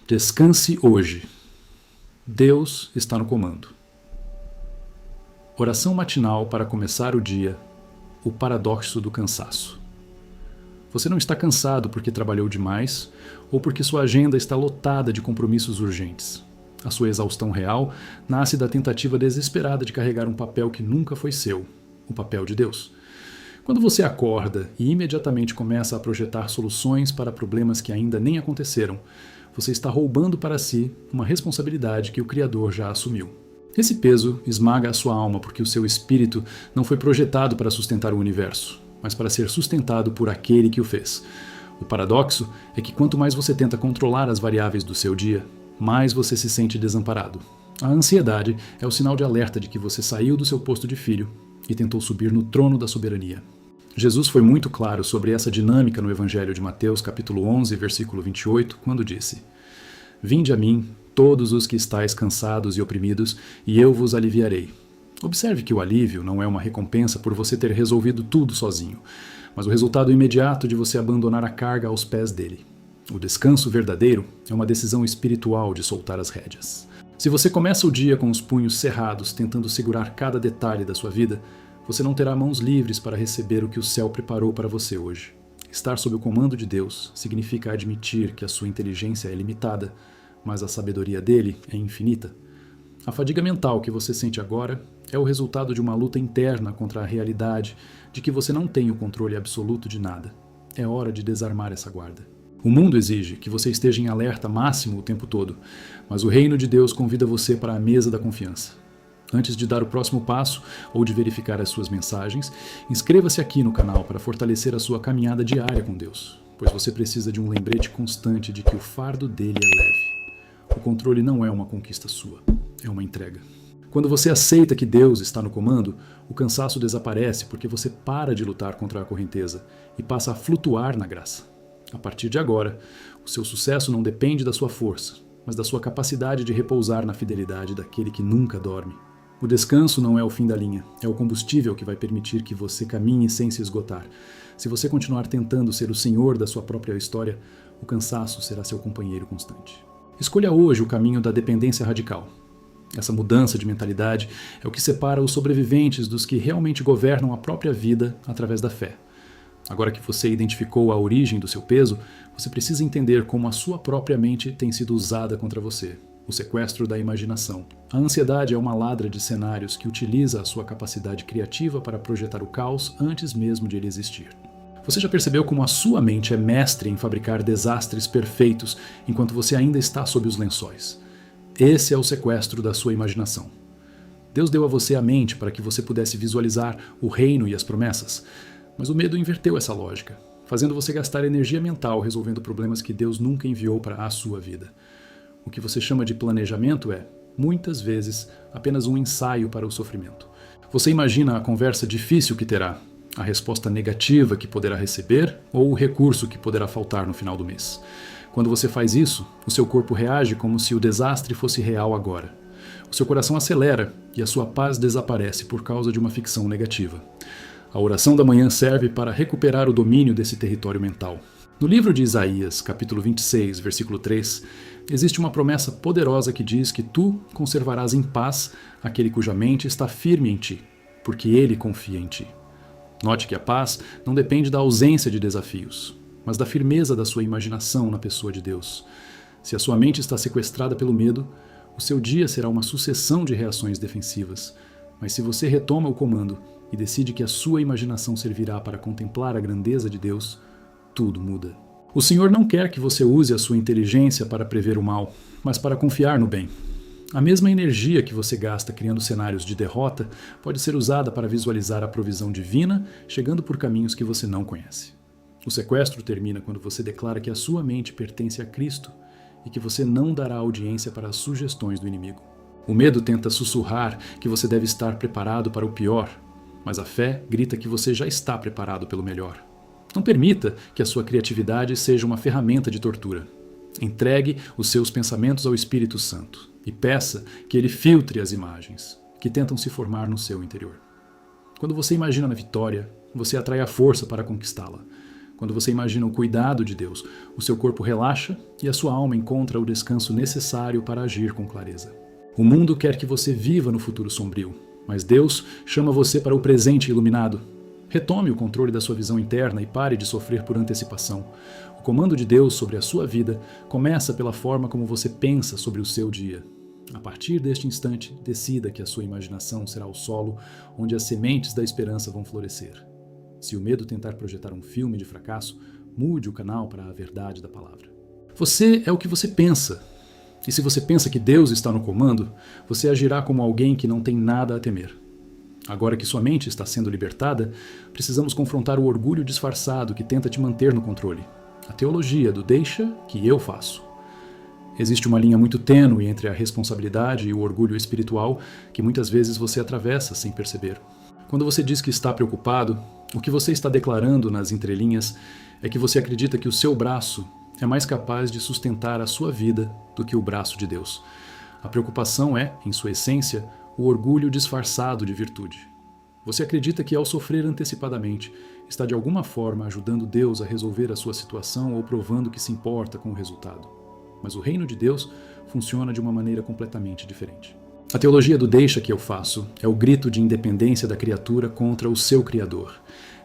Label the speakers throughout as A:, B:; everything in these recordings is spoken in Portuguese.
A: Descanse hoje. Deus está no comando. Oração matinal para começar o dia. O paradoxo do cansaço. Você não está cansado porque trabalhou demais ou porque sua agenda está lotada de compromissos urgentes. A sua exaustão real nasce da tentativa desesperada de carregar um papel que nunca foi seu, o papel de Deus. Quando você acorda e imediatamente começa a projetar soluções para problemas que ainda nem aconteceram, você está roubando para si uma responsabilidade que o Criador já assumiu. Esse peso esmaga a sua alma porque o seu espírito não foi projetado para sustentar o universo, mas para ser sustentado por aquele que o fez. O paradoxo é que quanto mais você tenta controlar as variáveis do seu dia, mais você se sente desamparado. A ansiedade é o sinal de alerta de que você saiu do seu posto de filho e tentou subir no trono da soberania. Jesus foi muito claro sobre essa dinâmica no Evangelho de Mateus, capítulo 11, versículo 28, quando disse: Vinde a mim, todos os que estáis cansados e oprimidos, e eu vos aliviarei. Observe que o alívio não é uma recompensa por você ter resolvido tudo sozinho, mas o resultado imediato de você abandonar a carga aos pés dele. O descanso verdadeiro é uma decisão espiritual de soltar as rédeas. Se você começa o dia com os punhos cerrados, tentando segurar cada detalhe da sua vida, você não terá mãos livres para receber o que o céu preparou para você hoje. Estar sob o comando de Deus significa admitir que a sua inteligência é limitada, mas a sabedoria dele é infinita. A fadiga mental que você sente agora é o resultado de uma luta interna contra a realidade de que você não tem o controle absoluto de nada. É hora de desarmar essa guarda. O mundo exige que você esteja em alerta máximo o tempo todo, mas o reino de Deus convida você para a mesa da confiança. Antes de dar o próximo passo ou de verificar as suas mensagens, inscreva-se aqui no canal para fortalecer a sua caminhada diária com Deus, pois você precisa de um lembrete constante de que o fardo dele é leve. O controle não é uma conquista sua, é uma entrega. Quando você aceita que Deus está no comando, o cansaço desaparece porque você para de lutar contra a correnteza e passa a flutuar na graça. A partir de agora, o seu sucesso não depende da sua força, mas da sua capacidade de repousar na fidelidade daquele que nunca dorme. O descanso não é o fim da linha, é o combustível que vai permitir que você caminhe sem se esgotar. Se você continuar tentando ser o senhor da sua própria história, o cansaço será seu companheiro constante. Escolha hoje o caminho da dependência radical. Essa mudança de mentalidade é o que separa os sobreviventes dos que realmente governam a própria vida através da fé. Agora que você identificou a origem do seu peso, você precisa entender como a sua própria mente tem sido usada contra você. O sequestro da imaginação. A ansiedade é uma ladra de cenários que utiliza a sua capacidade criativa para projetar o caos antes mesmo de ele existir. Você já percebeu como a sua mente é mestre em fabricar desastres perfeitos enquanto você ainda está sob os lençóis? Esse é o sequestro da sua imaginação. Deus deu a você a mente para que você pudesse visualizar o reino e as promessas, mas o medo inverteu essa lógica, fazendo você gastar energia mental resolvendo problemas que Deus nunca enviou para a sua vida. O que você chama de planejamento é, muitas vezes, apenas um ensaio para o sofrimento. Você imagina a conversa difícil que terá, a resposta negativa que poderá receber ou o recurso que poderá faltar no final do mês. Quando você faz isso, o seu corpo reage como se o desastre fosse real agora. O seu coração acelera e a sua paz desaparece por causa de uma ficção negativa. A oração da manhã serve para recuperar o domínio desse território mental. No livro de Isaías, capítulo 26, versículo 3, existe uma promessa poderosa que diz que tu conservarás em paz aquele cuja mente está firme em ti, porque ele confia em ti. Note que a paz não depende da ausência de desafios, mas da firmeza da sua imaginação na pessoa de Deus. Se a sua mente está sequestrada pelo medo, o seu dia será uma sucessão de reações defensivas. Mas se você retoma o comando e decide que a sua imaginação servirá para contemplar a grandeza de Deus, tudo muda. O Senhor não quer que você use a sua inteligência para prever o mal, mas para confiar no bem. A mesma energia que você gasta criando cenários de derrota pode ser usada para visualizar a provisão divina chegando por caminhos que você não conhece. O sequestro termina quando você declara que a sua mente pertence a Cristo e que você não dará audiência para as sugestões do inimigo. O medo tenta sussurrar que você deve estar preparado para o pior, mas a fé grita que você já está preparado pelo melhor. Não permita que a sua criatividade seja uma ferramenta de tortura. Entregue os seus pensamentos ao Espírito Santo e peça que ele filtre as imagens que tentam se formar no seu interior. Quando você imagina na vitória, você atrai a força para conquistá-la. Quando você imagina o cuidado de Deus, o seu corpo relaxa e a sua alma encontra o descanso necessário para agir com clareza. O mundo quer que você viva no futuro sombrio, mas Deus chama você para o presente iluminado. Retome o controle da sua visão interna e pare de sofrer por antecipação. O comando de Deus sobre a sua vida começa pela forma como você pensa sobre o seu dia. A partir deste instante, decida que a sua imaginação será o solo onde as sementes da esperança vão florescer. Se o medo tentar projetar um filme de fracasso, mude o canal para a verdade da palavra. Você é o que você pensa. E se você pensa que Deus está no comando, você agirá como alguém que não tem nada a temer. Agora que sua mente está sendo libertada, precisamos confrontar o orgulho disfarçado que tenta te manter no controle. A teologia do deixa que eu faço. Existe uma linha muito tênue entre a responsabilidade e o orgulho espiritual que muitas vezes você atravessa sem perceber. Quando você diz que está preocupado, o que você está declarando nas entrelinhas é que você acredita que o seu braço é mais capaz de sustentar a sua vida do que o braço de Deus. A preocupação é, em sua essência, o orgulho disfarçado de virtude. Você acredita que ao sofrer antecipadamente, está de alguma forma ajudando Deus a resolver a sua situação ou provando que se importa com o resultado. Mas o reino de Deus funciona de uma maneira completamente diferente. A teologia do deixa que eu faço é o grito de independência da criatura contra o seu Criador.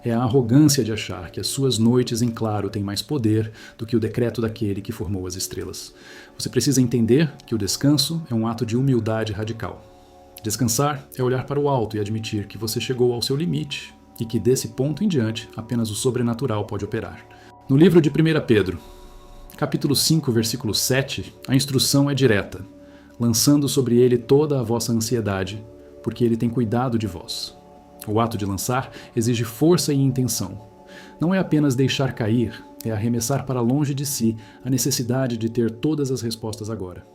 A: É a arrogância de achar que as suas noites em claro têm mais poder do que o decreto daquele que formou as estrelas. Você precisa entender que o descanso é um ato de humildade radical. Descansar é olhar para o alto e admitir que você chegou ao seu limite e que desse ponto em diante apenas o sobrenatural pode operar. No livro de 1 Pedro, capítulo 5, versículo 7, a instrução é direta, lançando sobre ele toda a vossa ansiedade, porque ele tem cuidado de vós. O ato de lançar exige força e intenção. Não é apenas deixar cair, é arremessar para longe de si a necessidade de ter todas as respostas agora.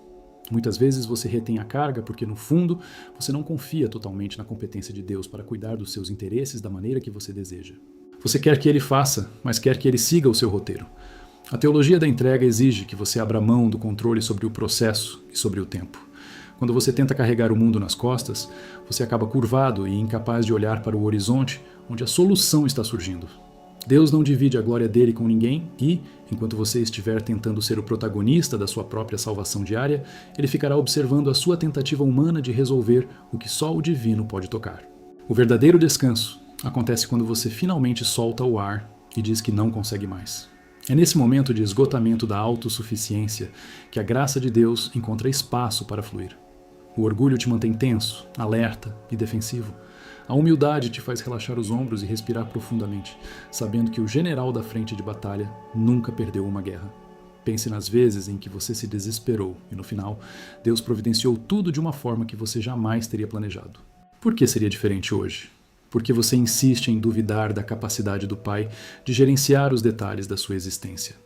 A: Muitas vezes você retém a carga porque, no fundo, você não confia totalmente na competência de Deus para cuidar dos seus interesses da maneira que você deseja. Você quer que ele faça, mas quer que ele siga o seu roteiro. A teologia da entrega exige que você abra mão do controle sobre o processo e sobre o tempo. Quando você tenta carregar o mundo nas costas, você acaba curvado e incapaz de olhar para o horizonte onde a solução está surgindo. Deus não divide a glória dele com ninguém e, enquanto você estiver tentando ser o protagonista da sua própria salvação diária, ele ficará observando a sua tentativa humana de resolver o que só o divino pode tocar. O verdadeiro descanso acontece quando você finalmente solta o ar e diz que não consegue mais. É nesse momento de esgotamento da autossuficiência que a graça de Deus encontra espaço para fluir. O orgulho te mantém tenso, alerta e defensivo. A humildade te faz relaxar os ombros e respirar profundamente, sabendo que o general da frente de batalha nunca perdeu uma guerra. Pense nas vezes em que você se desesperou e, no final, Deus providenciou tudo de uma forma que você jamais teria planejado. Por que seria diferente hoje? Porque você insiste em duvidar da capacidade do Pai de gerenciar os detalhes da sua existência.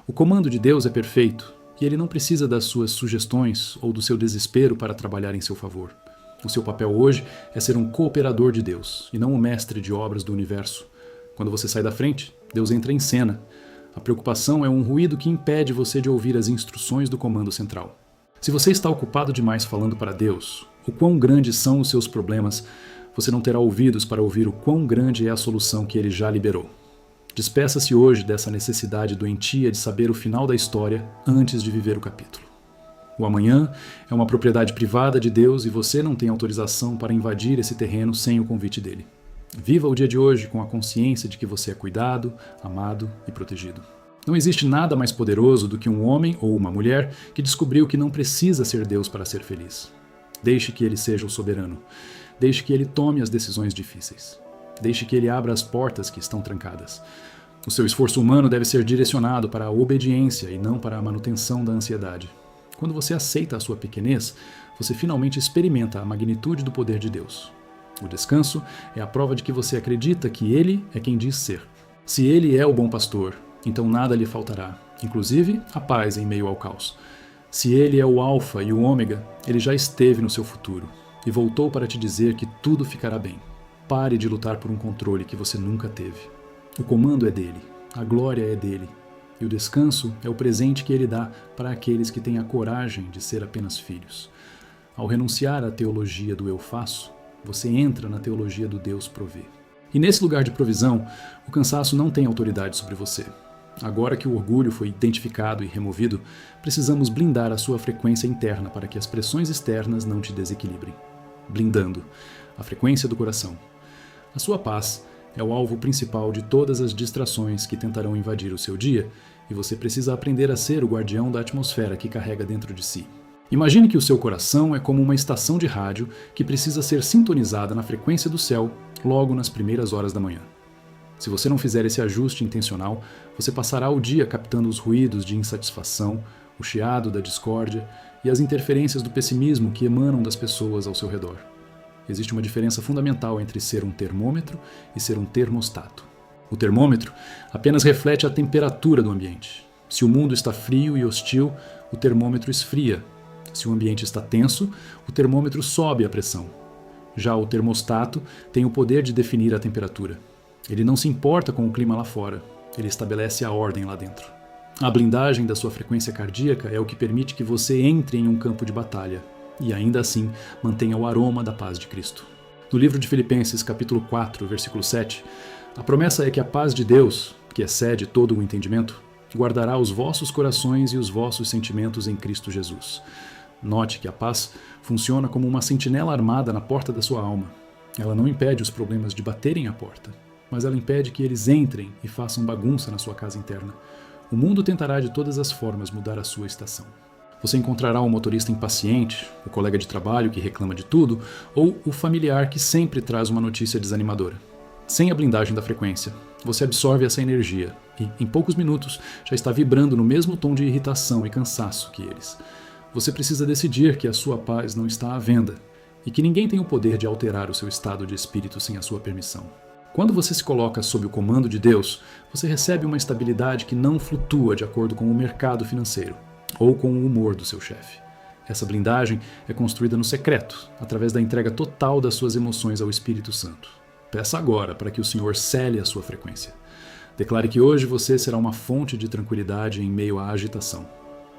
A: O comando de Deus é perfeito e ele não precisa das suas sugestões ou do seu desespero para trabalhar em seu favor. O seu papel hoje é ser um cooperador de Deus e não um mestre de obras do universo. Quando você sai da frente, Deus entra em cena. A preocupação é um ruído que impede você de ouvir as instruções do comando central. Se você está ocupado demais falando para Deus o quão grandes são os seus problemas, você não terá ouvidos para ouvir o quão grande é a solução que ele já liberou. Despeça-se hoje dessa necessidade doentia de saber o final da história antes de viver o capítulo. O amanhã é uma propriedade privada de Deus e você não tem autorização para invadir esse terreno sem o convite dele. Viva o dia de hoje com a consciência de que você é cuidado, amado e protegido. Não existe nada mais poderoso do que um homem ou uma mulher que descobriu que não precisa ser Deus para ser feliz. Deixe que ele seja o soberano. Deixe que ele tome as decisões difíceis. Deixe que ele abra as portas que estão trancadas. O seu esforço humano deve ser direcionado para a obediência e não para a manutenção da ansiedade. Quando você aceita a sua pequenez, você finalmente experimenta a magnitude do poder de Deus. O descanso é a prova de que você acredita que Ele é quem diz ser. Se Ele é o bom pastor, então nada lhe faltará, inclusive a paz em meio ao caos. Se Ele é o alfa e o ômega, Ele já esteve no seu futuro e voltou para te dizer que tudo ficará bem. Pare de lutar por um controle que você nunca teve. O comando é dele, a glória é dele, e o descanso é o presente que ele dá para aqueles que têm a coragem de ser apenas filhos. Ao renunciar à teologia do eu faço, você entra na teologia do Deus provê. E nesse lugar de provisão, o cansaço não tem autoridade sobre você. Agora que o orgulho foi identificado e removido, precisamos blindar a sua frequência interna para que as pressões externas não te desequilibrem. Blindando a frequência do coração. A sua paz é o alvo principal de todas as distrações que tentarão invadir o seu dia, e você precisa aprender a ser o guardião da atmosfera que carrega dentro de si. Imagine que o seu coração é como uma estação de rádio que precisa ser sintonizada na frequência do céu logo nas primeiras horas da manhã. Se você não fizer esse ajuste intencional, você passará o dia captando os ruídos de insatisfação, o chiado da discórdia e as interferências do pessimismo que emanam das pessoas ao seu redor. Existe uma diferença fundamental entre ser um termômetro e ser um termostato. O termômetro apenas reflete a temperatura do ambiente. Se o mundo está frio e hostil, o termômetro esfria. Se o ambiente está tenso, o termômetro sobe a pressão. Já o termostato tem o poder de definir a temperatura. Ele não se importa com o clima lá fora, ele estabelece a ordem lá dentro. A blindagem da sua frequência cardíaca é o que permite que você entre em um campo de batalha e ainda assim mantenha o aroma da paz de Cristo. No livro de Filipenses, capítulo 4, versículo 7, a promessa é que a paz de Deus, que excede todo o entendimento, guardará os vossos corações e os vossos sentimentos em Cristo Jesus. Note que a paz funciona como uma sentinela armada na porta da sua alma. Ela não impede os problemas de baterem à porta, mas ela impede que eles entrem e façam bagunça na sua casa interna. O mundo tentará de todas as formas mudar a sua estação. Você encontrará um motorista impaciente, o colega de trabalho que reclama de tudo, ou o familiar que sempre traz uma notícia desanimadora. Sem a blindagem da frequência, você absorve essa energia e, em poucos minutos, já está vibrando no mesmo tom de irritação e cansaço que eles. Você precisa decidir que a sua paz não está à venda e que ninguém tem o poder de alterar o seu estado de espírito sem a sua permissão. Quando você se coloca sob o comando de Deus, você recebe uma estabilidade que não flutua de acordo com o mercado financeiro ou com o humor do seu chefe. Essa blindagem é construída no secreto, através da entrega total das suas emoções ao Espírito Santo. Peça agora para que o Senhor cele a sua frequência. Declare que hoje você será uma fonte de tranquilidade em meio à agitação.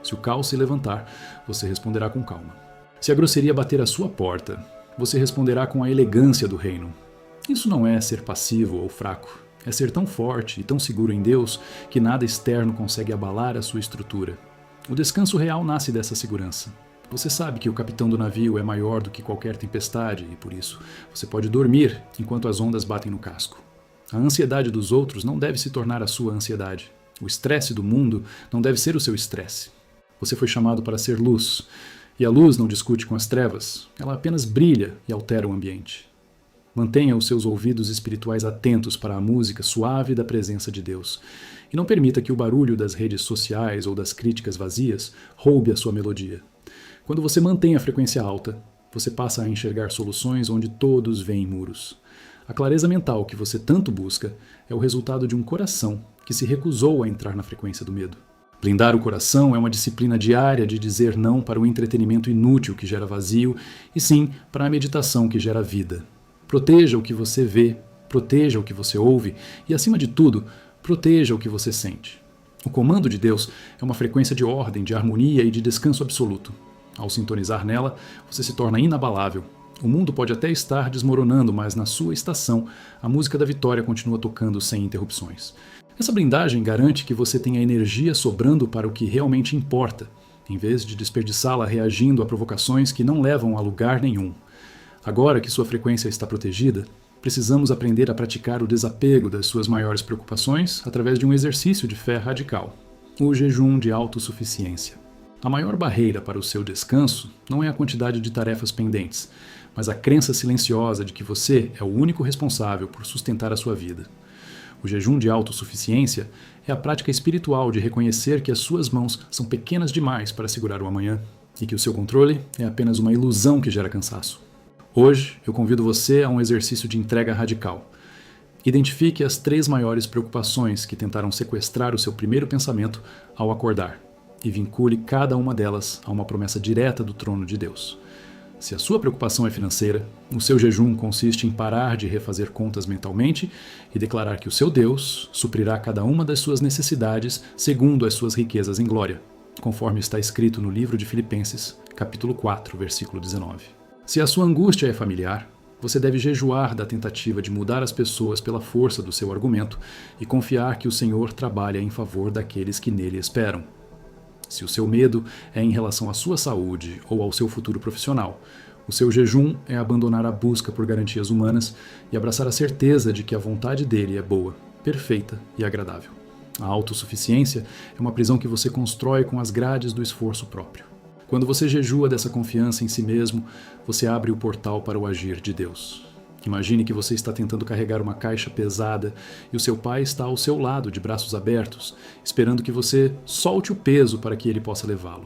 A: Se o caos se levantar, você responderá com calma. Se a grosseria bater à sua porta, você responderá com a elegância do reino. Isso não é ser passivo ou fraco. É ser tão forte e tão seguro em Deus que nada externo consegue abalar a sua estrutura. O descanso real nasce dessa segurança. Você sabe que o capitão do navio é maior do que qualquer tempestade e, por isso, você pode dormir enquanto as ondas batem no casco. A ansiedade dos outros não deve se tornar a sua ansiedade. O estresse do mundo não deve ser o seu estresse. Você foi chamado para ser luz, e a luz não discute com as trevas, ela apenas brilha e altera o ambiente. Mantenha os seus ouvidos espirituais atentos para a música suave da presença de Deus, e não permita que o barulho das redes sociais ou das críticas vazias roube a sua melodia. Quando você mantém a frequência alta, você passa a enxergar soluções onde todos veem muros. A clareza mental que você tanto busca é o resultado de um coração que se recusou a entrar na frequência do medo. Blindar o coração é uma disciplina diária de dizer não para o entretenimento inútil que gera vazio e sim para a meditação que gera vida. Proteja o que você vê, proteja o que você ouve e, acima de tudo, proteja o que você sente. O comando de Deus é uma frequência de ordem, de harmonia e de descanso absoluto. Ao sintonizar nela, você se torna inabalável. O mundo pode até estar desmoronando, mas na sua estação, a música da vitória continua tocando sem interrupções. Essa blindagem garante que você tenha energia sobrando para o que realmente importa, em vez de desperdiçá-la reagindo a provocações que não levam a lugar nenhum. Agora que sua frequência está protegida, precisamos aprender a praticar o desapego das suas maiores preocupações através de um exercício de fé radical, o jejum de autossuficiência. A maior barreira para o seu descanso não é a quantidade de tarefas pendentes, mas a crença silenciosa de que você é o único responsável por sustentar a sua vida. O jejum de autossuficiência é a prática espiritual de reconhecer que as suas mãos são pequenas demais para segurar o amanhã e que o seu controle é apenas uma ilusão que gera cansaço. Hoje, eu convido você a um exercício de entrega radical. Identifique as 3 maiores preocupações que tentaram sequestrar o seu primeiro pensamento ao acordar e vincule cada uma delas a uma promessa direta do trono de Deus. Se a sua preocupação é financeira, o seu jejum consiste em parar de refazer contas mentalmente e declarar que o seu Deus suprirá cada uma das suas necessidades segundo as suas riquezas em glória, conforme está escrito no livro de Filipenses, capítulo 4, versículo 19. Se a sua angústia é familiar, Você deve jejuar da tentativa de mudar as pessoas pela força do seu argumento e confiar que o Senhor trabalha em favor daqueles que nele esperam. Se o seu medo é em relação à sua saúde ou ao seu futuro profissional, o seu jejum é abandonar a busca por garantias humanas e abraçar a certeza de que a vontade dele é boa, perfeita e agradável. A autossuficiência é uma prisão que você constrói com as grades do esforço próprio. Quando você jejua dessa confiança em si mesmo, você abre o portal para o agir de Deus. Imagine que você está tentando carregar uma caixa pesada e o seu pai está ao seu lado, de braços abertos, esperando que você solte o peso para que ele possa levá-lo.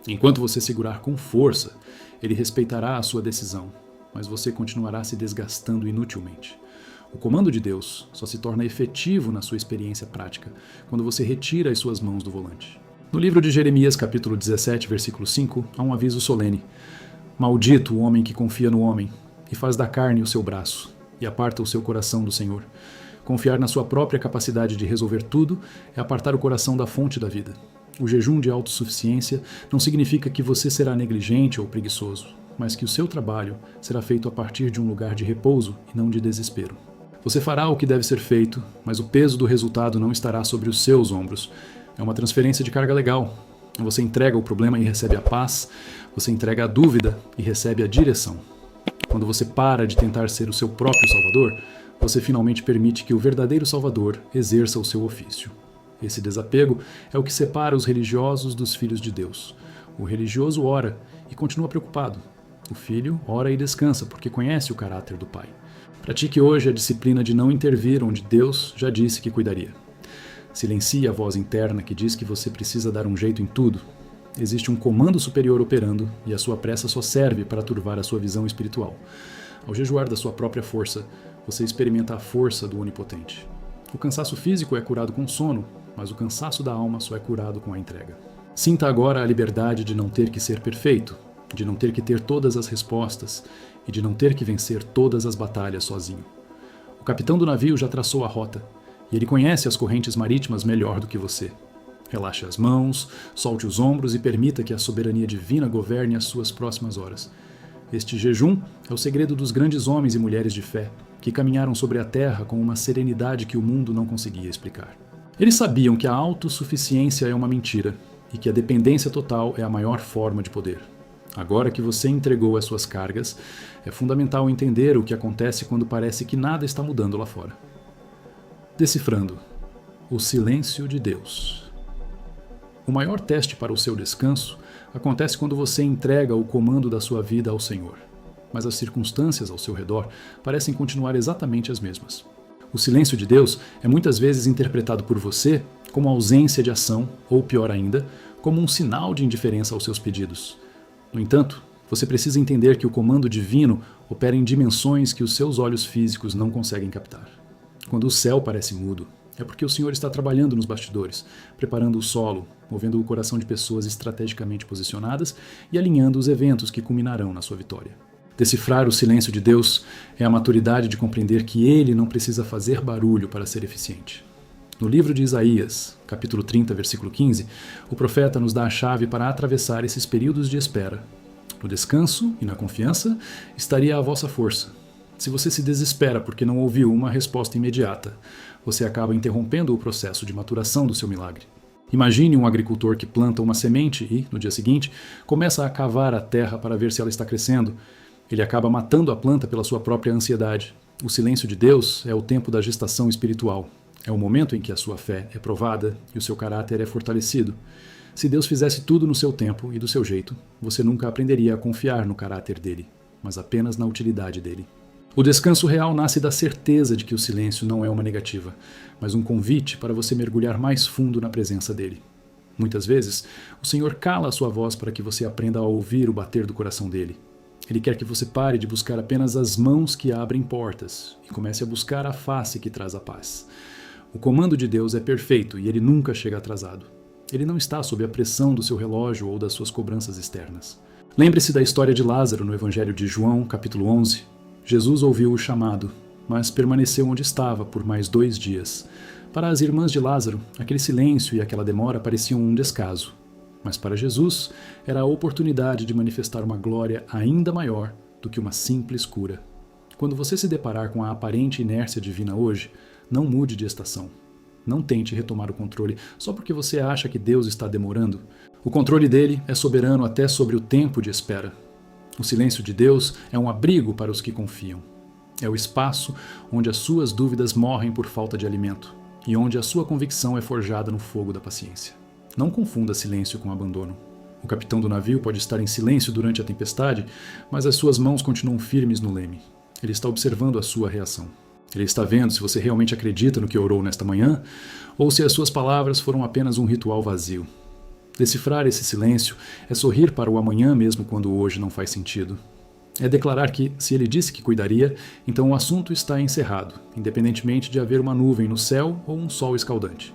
A: Enquanto você segurar com força, ele respeitará a sua decisão, mas você continuará se desgastando inutilmente. O comando de Deus só se torna efetivo na sua experiência prática quando você retira as suas mãos do volante. No livro de Jeremias, capítulo 17, versículo 5, há um aviso solene. Maldito o homem que confia no homem e faz da carne o seu braço e aparta o seu coração do Senhor. Confiar na sua própria capacidade de resolver tudo é apartar o coração da fonte da vida. O jejum de autossuficiência não significa que você será negligente ou preguiçoso, mas que o seu trabalho será feito a partir de um lugar de repouso e não de desespero. Você fará o que deve ser feito, mas o peso do resultado não estará sobre os seus ombros. É uma transferência de carga legal. Você entrega o problema e recebe a paz, você entrega a dúvida e recebe a direção. Quando você para de tentar ser o seu próprio Salvador, você finalmente permite que o verdadeiro Salvador exerça o seu ofício. Esse desapego é o que separa os religiosos dos filhos de Deus. O religioso ora e continua preocupado. O filho ora e descansa porque conhece o caráter do Pai. Pratique hoje a disciplina de não intervir onde Deus já disse que cuidaria. Silencie a voz interna que diz que você precisa dar um jeito em tudo. Existe um comando superior operando e a sua pressa só serve para turvar a sua visão espiritual. Ao jejuar da sua própria força, você experimenta a força do Onipotente. O cansaço físico é curado com sono, mas o cansaço da alma só é curado com a entrega. Sinta agora a liberdade de não ter que ser perfeito, de não ter que ter todas as respostas e de não ter que vencer todas as batalhas sozinho. O capitão do navio já traçou a rota e ele conhece as correntes marítimas melhor do que você. Relaxe as mãos, solte os ombros e permita que a soberania divina governe as suas próximas horas. Este jejum é o segredo dos grandes homens e mulheres de fé que caminharam sobre a terra com uma serenidade que o mundo não conseguia explicar. Eles sabiam que a autossuficiência é uma mentira e que a dependência total é a maior forma de poder. Agora que você entregou as suas cargas, é fundamental entender o que acontece quando parece que nada está mudando lá fora. Decifrando o silêncio de Deus. O maior teste para o seu descanso acontece quando você entrega o comando da sua vida ao Senhor, mas as circunstâncias ao seu redor parecem continuar exatamente as mesmas. O silêncio de Deus é muitas vezes interpretado por você como ausência de ação, ou pior ainda, como um sinal de indiferença aos seus pedidos. No entanto, você precisa entender que o comando divino opera em dimensões que os seus olhos físicos não conseguem captar. Quando o céu parece mudo, é porque o Senhor está trabalhando nos bastidores, preparando o solo, movendo o coração de pessoas estrategicamente posicionadas e alinhando os eventos que culminarão na sua vitória. Decifrar o silêncio de Deus é a maturidade de compreender que Ele não precisa fazer barulho para ser eficiente. No livro de Isaías, capítulo 30, versículo 15, o profeta nos dá a chave para atravessar esses períodos de espera. No descanso e na confiança estaria a vossa força. Se você se desespera porque não ouviu uma resposta imediata, você acaba interrompendo o processo de maturação do seu milagre. Imagine um agricultor que planta uma semente e, no dia seguinte, começa a cavar a terra para ver se ela está crescendo. Ele acaba matando a planta pela sua própria ansiedade. O silêncio de Deus é o tempo da gestação espiritual. É o momento em que a sua fé é provada e o seu caráter é fortalecido. Se Deus fizesse tudo no seu tempo e do seu jeito, você nunca aprenderia a confiar no caráter dele, mas apenas na utilidade dele. O descanso real nasce da certeza de que o silêncio não é uma negativa, mas um convite para você mergulhar mais fundo na presença dele. Muitas vezes, o Senhor cala a sua voz para que você aprenda a ouvir o bater do coração dele. Ele quer que você pare de buscar apenas as mãos que abrem portas e comece a buscar a face que traz a paz. O comando de Deus é perfeito e ele nunca chega atrasado. Ele não está sob a pressão do seu relógio ou das suas cobranças externas. Lembre-se da história de Lázaro no Evangelho de João, capítulo 11. Jesus ouviu o chamado, mas permaneceu onde estava por mais 2 dias. Para as irmãs de Lázaro, aquele silêncio e aquela demora pareciam um descaso. Mas para Jesus, era a oportunidade de manifestar uma glória ainda maior do que uma simples cura. Quando você se deparar com a aparente inércia divina hoje, não mude de estação. Não tente retomar o controle só porque você acha que Deus está demorando. O controle dele é soberano até sobre o tempo de espera. O silêncio de Deus é um abrigo para os que confiam. É o espaço onde as suas dúvidas morrem por falta de alimento e onde a sua convicção é forjada no fogo da paciência. Não confunda silêncio com abandono. O capitão do navio pode estar em silêncio durante a tempestade, mas as suas mãos continuam firmes no leme. Ele está observando a sua reação. Ele está vendo se você realmente acredita no que orou nesta manhã ou se as suas palavras foram apenas um ritual vazio. Decifrar esse silêncio é sorrir para o amanhã mesmo quando o hoje não faz sentido. É declarar que, se ele disse que cuidaria, então o assunto está encerrado, independentemente de haver uma nuvem no céu ou um sol escaldante.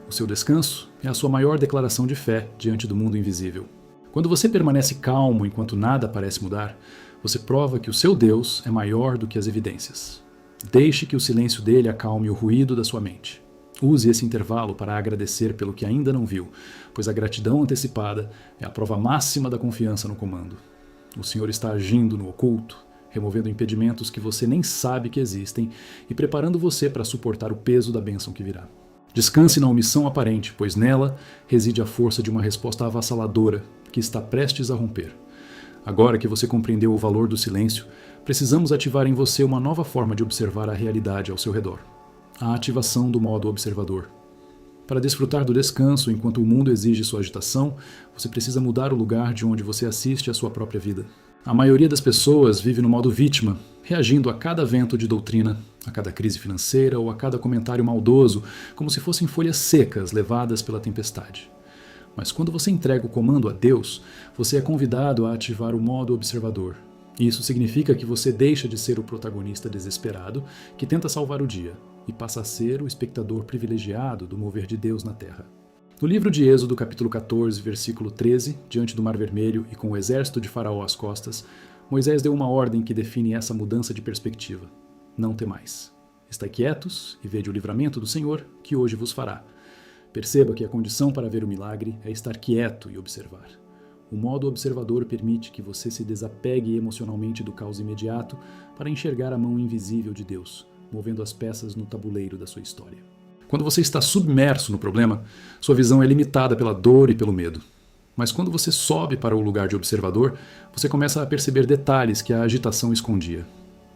A: O seu descanso é a sua maior declaração de fé diante do mundo invisível. Quando você permanece calmo enquanto nada parece mudar, você prova que o seu Deus é maior do que as evidências. Deixe que o silêncio dele acalme o ruído da sua mente. Use esse intervalo para agradecer pelo que ainda não viu, pois a gratidão antecipada é a prova máxima da confiança no comando. O Senhor está agindo no oculto, removendo impedimentos que você nem sabe que existem e preparando você para suportar o peso da bênção que virá. Descanse na omissão aparente, pois nela reside a força de uma resposta avassaladora que está prestes a romper. Agora que você compreendeu o valor do silêncio, precisamos ativar em você uma nova forma de observar a realidade ao seu redor. A ativação do modo observador. Para desfrutar do descanso enquanto o mundo exige sua agitação, você precisa mudar o lugar de onde você assiste à sua própria vida. A maioria das pessoas vive no modo vítima, reagindo a cada vento de doutrina, a cada crise financeira ou a cada comentário maldoso, como se fossem folhas secas levadas pela tempestade. Mas quando você entrega o comando a Deus, você é convidado a ativar o modo observador. Isso significa que você deixa de ser o protagonista desesperado que tenta salvar o dia e passa a ser o espectador privilegiado do mover de Deus na terra. No livro de Êxodo, capítulo 14, versículo 13, diante do Mar Vermelho e com o exército de Faraó às costas, Moisés deu uma ordem que define essa mudança de perspectiva. Não temais. Estai quietos e vede o livramento do Senhor, que hoje vos fará. Perceba que a condição para ver o milagre é estar quieto e observar. O modo observador permite que você se desapegue emocionalmente do caos imediato para enxergar a mão invisível de Deus, movendo as peças no tabuleiro da sua história. Quando você está submerso no problema, sua visão é limitada pela dor e pelo medo. Mas quando você sobe para o lugar de observador, você começa a perceber detalhes que a agitação escondia.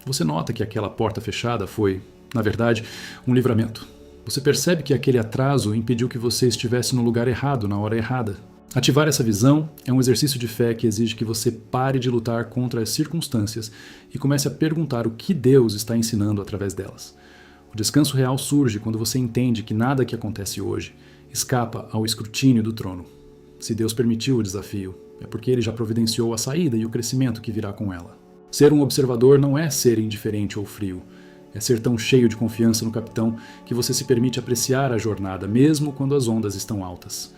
A: Você nota que aquela porta fechada foi, na verdade, um livramento. Você percebe que aquele atraso impediu que você estivesse no lugar errado na hora errada. Ativar essa visão é um exercício de fé que exige que você pare de lutar contra as circunstâncias e comece a perguntar o que Deus está ensinando através delas. O descanso real surge quando você entende que nada que acontece hoje escapa ao escrutínio do trono. Se Deus permitiu o desafio, é porque Ele já providenciou a saída e o crescimento que virá com ela. Ser um observador não é ser indiferente ou frio. É ser tão cheio de confiança no capitão que você se permite apreciar a jornada, mesmo quando as ondas estão altas.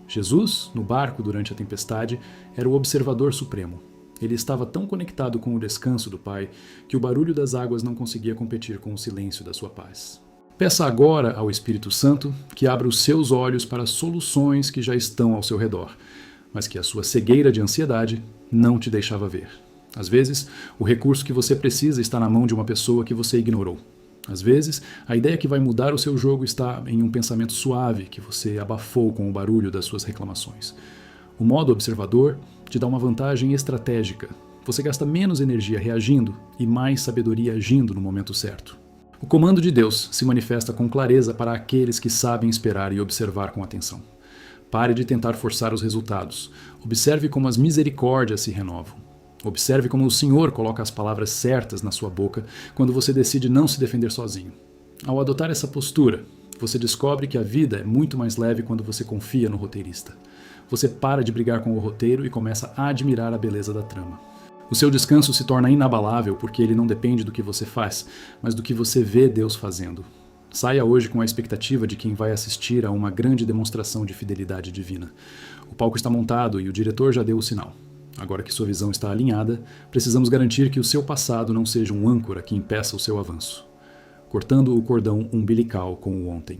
A: Jesus, no barco durante a tempestade, era o observador supremo. Ele estava tão conectado com o descanso do Pai que o barulho das águas não conseguia competir com o silêncio da sua paz. Peça agora ao Espírito Santo que abra os seus olhos para as soluções que já estão ao seu redor, mas que a sua cegueira de ansiedade não te deixava ver. Às vezes, o recurso que você precisa está na mão de uma pessoa que você ignorou. Às vezes, a ideia que vai mudar o seu jogo está em um pensamento suave que você abafou com o barulho das suas reclamações. O modo observador te dá uma vantagem estratégica. Você gasta menos energia reagindo e mais sabedoria agindo no momento certo. O comando de Deus se manifesta com clareza para aqueles que sabem esperar e observar com atenção. Pare de tentar forçar os resultados. Observe como as misericórdias se renovam. Observe como o Senhor coloca as palavras certas na sua boca quando você decide não se defender sozinho. Ao adotar essa postura, você descobre que a vida é muito mais leve quando você confia no roteirista. Você para de brigar com o roteiro e começa a admirar a beleza da trama. O seu descanso se torna inabalável porque ele não depende do que você faz, mas do que você vê Deus fazendo. Saia hoje com a expectativa de quem vai assistir a uma grande demonstração de fidelidade divina. O palco está montado e o diretor já deu o sinal. Agora que sua visão está alinhada, precisamos garantir que o seu passado não seja um âncora que impeça o seu avanço, cortando o cordão umbilical com o ontem.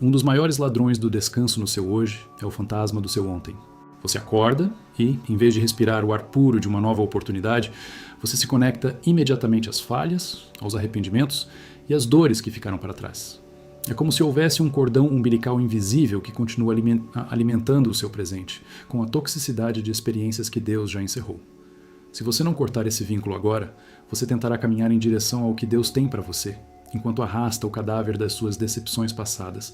A: Um dos maiores ladrões do descanso no seu hoje é o fantasma do seu ontem. Você acorda e, em vez de respirar o ar puro de uma nova oportunidade, você se conecta imediatamente às falhas, aos arrependimentos e às dores que ficaram para trás. É como se houvesse um cordão umbilical invisível que continua alimentando o seu presente, com a toxicidade de experiências que Deus já encerrou. Se você não cortar esse vínculo agora, você tentará caminhar em direção ao que Deus tem para você, enquanto arrasta o cadáver das suas decepções passadas.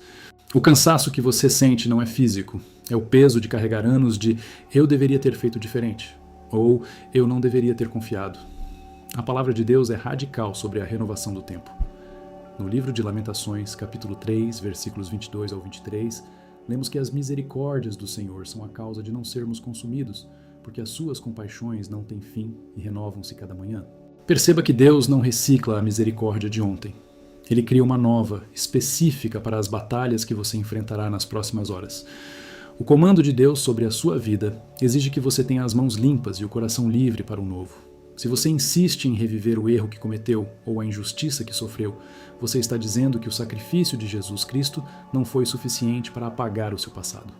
A: O cansaço que você sente não é físico, é o peso de carregar anos de eu deveria ter feito diferente, ou eu não deveria ter confiado. A palavra de Deus é radical sobre a renovação do tempo. No livro de Lamentações, capítulo 3, versículos 22 ao 23, lemos que as misericórdias do Senhor são a causa de não sermos consumidos, porque as suas compaixões não têm fim e renovam-se cada manhã. Perceba que Deus não recicla a misericórdia de ontem. Ele cria uma nova, específica para as batalhas que você enfrentará nas próximas horas. O comando de Deus sobre a sua vida exige que você tenha as mãos limpas e o coração livre para o novo. Se você insiste em reviver o erro que cometeu ou a injustiça que sofreu, você está dizendo que o sacrifício de Jesus Cristo não foi suficiente para apagar o seu passado.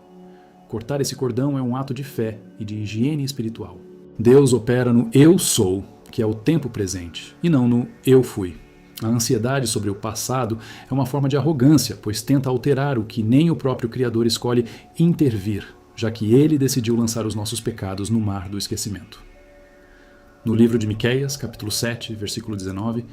A: Cortar esse cordão é um ato de fé e de higiene espiritual. Deus opera no eu sou, que é o tempo presente, e não no eu fui. A ansiedade sobre o passado é uma forma de arrogância, pois tenta alterar o que nem o próprio Criador escolhe intervir, já que ele decidiu lançar os nossos pecados no mar do esquecimento. No livro de Miqueias, capítulo 7, versículo 19,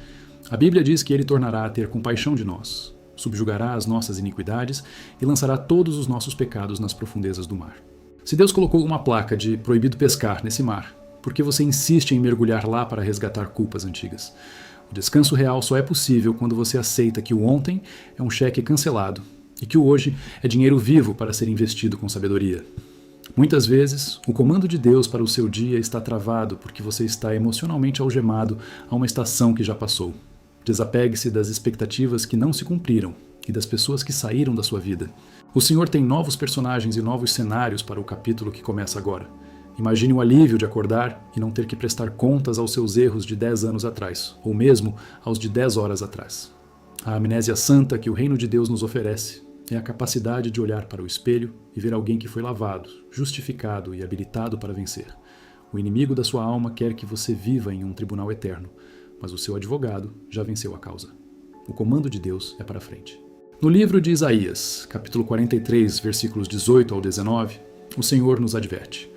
A: a Bíblia diz que ele tornará a ter compaixão de nós, subjugará as nossas iniquidades e lançará todos os nossos pecados nas profundezas do mar. Se Deus colocou uma placa de proibido pescar nesse mar, por que você insiste em mergulhar lá para resgatar culpas antigas? O descanso real só é possível quando você aceita que o ontem é um cheque cancelado e que o hoje é dinheiro vivo para ser investido com sabedoria. Muitas vezes, o comando de Deus para o seu dia está travado porque você está emocionalmente algemado a uma estação que já passou. Desapegue-se das expectativas que não se cumpriram e das pessoas que saíram da sua vida. O Senhor tem novos personagens e novos cenários para o capítulo que começa agora. Imagine o alívio de acordar e não ter que prestar contas aos seus erros de 10 anos atrás, ou mesmo aos de 10 horas atrás. A amnésia santa que o reino de Deus nos oferece é a capacidade de olhar para o espelho e ver alguém que foi lavado, justificado e habilitado para vencer. O inimigo da sua alma quer que você viva em um tribunal eterno, mas o seu advogado já venceu a causa. O comando de Deus é para frente. No livro de Isaías, capítulo 43, versículos 18 ao 19, o Senhor nos adverte: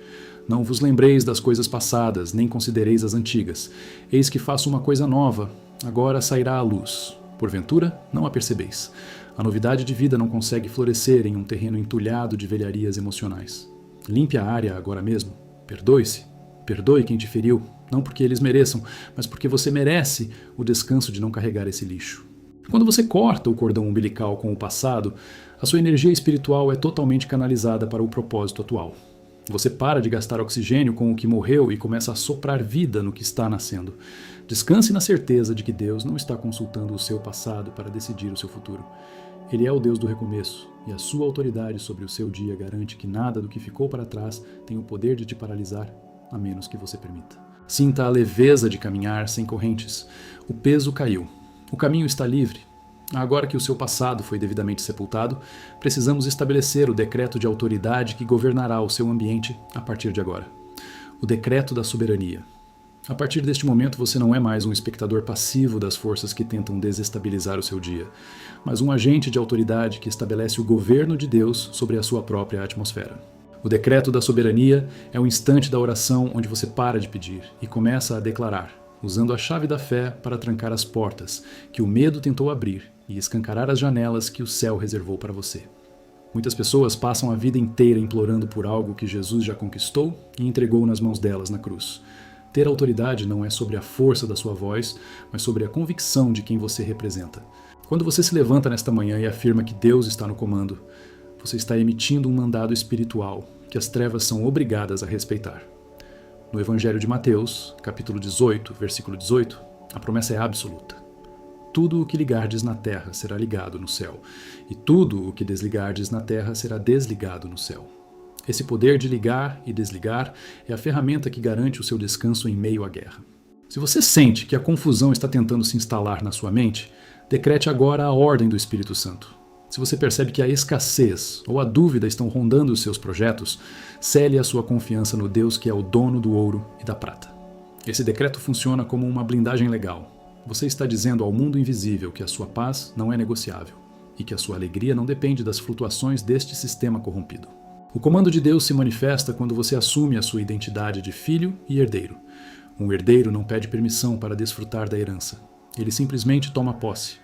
A: Não vos lembreis das coisas passadas, nem considereis as antigas. Eis que faço uma coisa nova, agora sairá à luz. Porventura, não a percebeis. A novidade de vida não consegue florescer em um terreno entulhado de velharias emocionais. Limpe a área agora mesmo. Perdoe-se. Perdoe quem te feriu, não porque eles mereçam, mas porque você merece o descanso de não carregar esse lixo. Quando você corta o cordão umbilical com o passado, a sua energia espiritual é totalmente canalizada para o propósito atual. Você para de gastar oxigênio com o que morreu e começa a soprar vida no que está nascendo. Descanse na certeza de que Deus não está consultando o seu passado para decidir o seu futuro. Ele é o Deus do recomeço, e a sua autoridade sobre o seu dia garante que nada do que ficou para trás tem o poder de te paralisar, a menos que você permita. Sinta a leveza de caminhar sem correntes. O peso caiu. O caminho está livre. Agora que o seu passado foi devidamente sepultado, precisamos estabelecer o decreto de autoridade que governará o seu ambiente a partir de agora. O decreto da soberania. A partir deste momento você não é mais um espectador passivo das forças que tentam desestabilizar o seu dia, mas um agente de autoridade que estabelece o governo de Deus sobre a sua própria atmosfera. O decreto da soberania é o instante da oração onde você para de pedir e começa a declarar, usando a chave da fé para trancar as portas que o medo tentou abrir e escancarar as janelas que o céu reservou para você. Muitas pessoas passam a vida inteira implorando por algo que Jesus já conquistou e entregou nas mãos delas na cruz. Ter autoridade não é sobre a força da sua voz, mas sobre a convicção de quem você representa. Quando você se levanta nesta manhã e afirma que Deus está no comando, você está emitindo um mandado espiritual que as trevas são obrigadas a respeitar. No Evangelho de Mateus, capítulo 18, versículo 18, a promessa é absoluta. Tudo o que ligardes na terra será ligado no céu, e tudo o que desligardes na terra será desligado no céu. Esse poder de ligar e desligar é a ferramenta que garante o seu descanso em meio à guerra. Se você sente que a confusão está tentando se instalar na sua mente, decrete agora a ordem do Espírito Santo. Se você percebe que a escassez ou a dúvida estão rondando os seus projetos, cele a sua confiança no Deus que é o dono do ouro e da prata. Esse decreto funciona como uma blindagem legal. Você está dizendo ao mundo invisível que a sua paz não é negociável e que a sua alegria não depende das flutuações deste sistema corrompido. O comando de Deus se manifesta quando você assume a sua identidade de filho e herdeiro. Um herdeiro não pede permissão para desfrutar da herança. Ele simplesmente toma posse.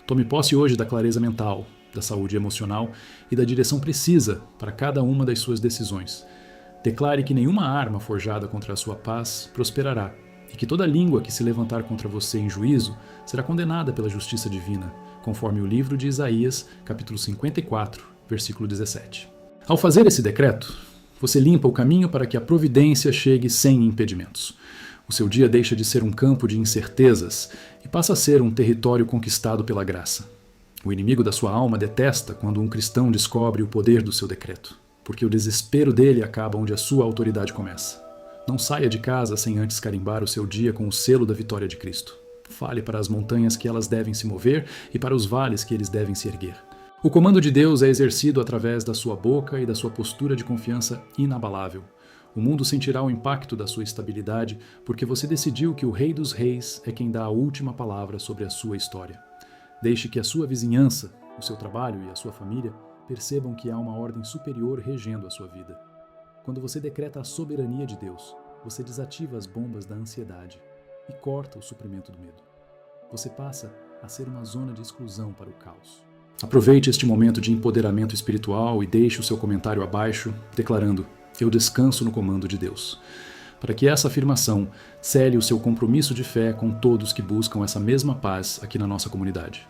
A: Tome posse hoje da clareza mental, da saúde emocional e da direção precisa para cada uma das suas decisões. Declare que nenhuma arma forjada contra a sua paz prosperará e que toda língua que se levantar contra você em juízo será condenada pela justiça divina, conforme o livro de Isaías, capítulo 54, versículo 17. Ao fazer esse decreto, você limpa o caminho para que a providência chegue sem impedimentos. O seu dia deixa de ser um campo de incertezas e passa a ser um território conquistado pela graça. O inimigo da sua alma detesta quando um cristão descobre o poder do seu decreto, porque o desespero dele acaba onde a sua autoridade começa. Não saia de casa sem antes carimbar o seu dia com o selo da vitória de Cristo. Fale para as montanhas que elas devem se mover e para os vales que eles devem se erguer. O comando de Deus é exercido através da sua boca e da sua postura de confiança inabalável. O mundo sentirá o impacto da sua estabilidade porque você decidiu que o Rei dos Reis é quem dá a última palavra sobre a sua história. Deixe que a sua vizinhança, o seu trabalho e a sua família percebam que há uma ordem superior regendo a sua vida. Quando você decreta a soberania de Deus, você desativa as bombas da ansiedade e corta o suprimento do medo. Você passa a ser uma zona de exclusão para o caos. Aproveite este momento de empoderamento espiritual e deixe o seu comentário abaixo, declarando: "Eu descanso no comando de Deus", para que essa afirmação cele o seu compromisso de fé com todos que buscam essa mesma paz aqui na nossa comunidade.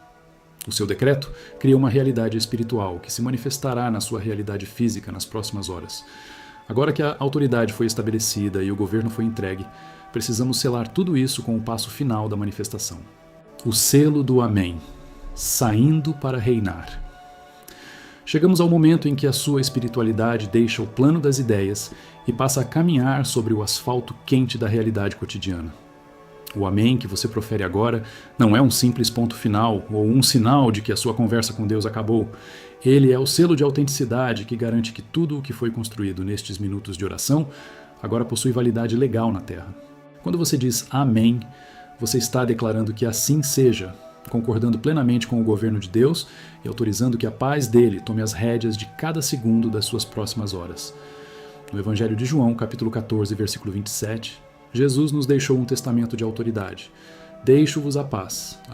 A: O seu decreto cria uma realidade espiritual que se manifestará na sua realidade física nas próximas horas. Agora que a autoridade foi estabelecida e o governo foi entregue, precisamos selar tudo isso com o passo final da manifestação. O selo do Amém, saindo para reinar. Chegamos ao momento em que a sua espiritualidade deixa o plano das ideias e passa a caminhar sobre o asfalto quente da realidade cotidiana. O Amém que você profere agora não é um simples ponto final ou um sinal de que a sua conversa com Deus acabou. Ele é o selo de autenticidade que garante que tudo o que foi construído nestes minutos de oração agora possui validade legal na Terra. Quando você diz Amém, você está declarando que assim seja, concordando plenamente com o governo de Deus e autorizando que a paz dele tome as rédeas de cada segundo das suas próximas horas. No Evangelho de João, capítulo 14, versículo 27, Jesus nos deixou um testamento de autoridade. Deixo-vos a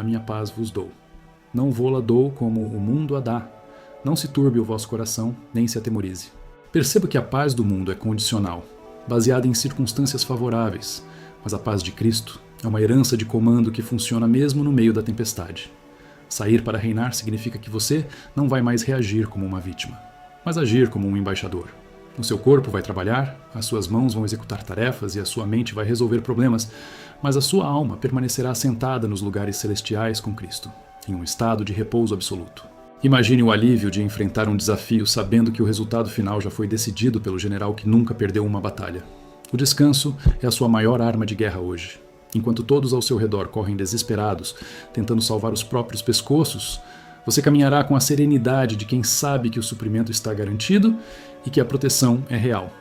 A: minha paz vos dou. Não vô-la dou como o mundo a dá. Não se turbe o vosso coração, nem se atemorize. Perceba que a paz do mundo é condicional, baseada em circunstâncias favoráveis, mas a paz de Cristo é uma herança de comando que funciona mesmo no meio da tempestade. Sair para reinar significa que você não vai mais reagir como uma vítima, mas agir como um embaixador. O seu corpo vai trabalhar, as suas mãos vão executar tarefas e a sua mente vai resolver problemas, mas a sua alma permanecerá sentada nos lugares celestiais com Cristo, em um estado de repouso absoluto. Imagine o alívio de enfrentar um desafio sabendo que o resultado final já foi decidido pelo general que nunca perdeu uma batalha. O descanso é a sua maior arma de guerra hoje. Enquanto todos ao seu redor correm desesperados, tentando salvar os próprios pescoços, você caminhará com a serenidade de quem sabe que o suprimento está garantido e que a proteção é real.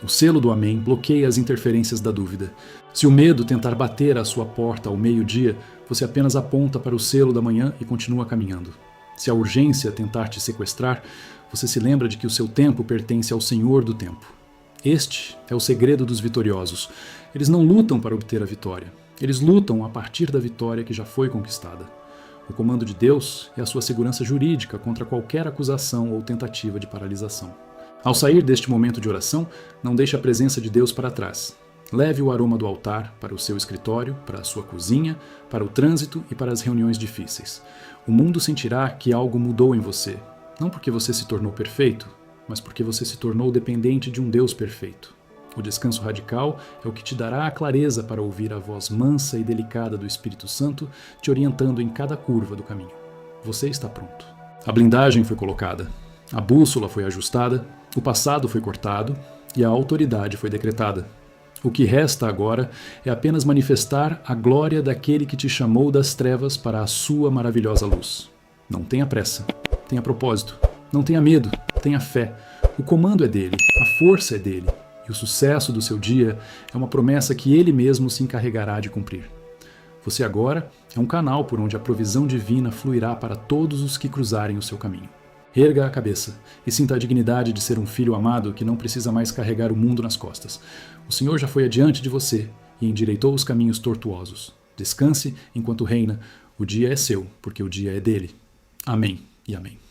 A: O selo do Amém bloqueia as interferências da dúvida. Se o medo tentar bater à sua porta ao meio-dia, você apenas aponta para o selo da manhã e continua caminhando. Se a urgência tentar te sequestrar, você se lembra de que o seu tempo pertence ao Senhor do tempo. Este é o segredo dos vitoriosos. Eles não lutam para obter a vitória. Eles lutam a partir da vitória que já foi conquistada. O comando de Deus é a sua segurança jurídica contra qualquer acusação ou tentativa de paralisação. Ao sair deste momento de oração, não deixe a presença de Deus para trás. Leve o aroma do altar para o seu escritório, para a sua cozinha, para o trânsito e para as reuniões difíceis. O mundo sentirá que algo mudou em você, não porque você se tornou perfeito, mas porque você se tornou dependente de um Deus perfeito. O descanso radical é o que te dará a clareza para ouvir a voz mansa e delicada do Espírito Santo te orientando em cada curva do caminho. Você está pronto. A blindagem foi colocada, a bússola foi ajustada, o passado foi cortado e a autoridade foi decretada. O que resta agora é apenas manifestar a glória daquele que te chamou das trevas para a sua maravilhosa luz. Não tenha pressa, tenha propósito. Não tenha medo, tenha fé. O comando é dele, a força é dele. E o sucesso do seu dia é uma promessa que ele mesmo se encarregará de cumprir. Você agora é um canal por onde a provisão divina fluirá para todos os que cruzarem o seu caminho. Erga a cabeça e sinta a dignidade de ser um filho amado que não precisa mais carregar o mundo nas costas. O Senhor já foi adiante de você e endireitou os caminhos tortuosos. Descanse enquanto reina. O dia é seu, porque o dia é dele. Amém e amém.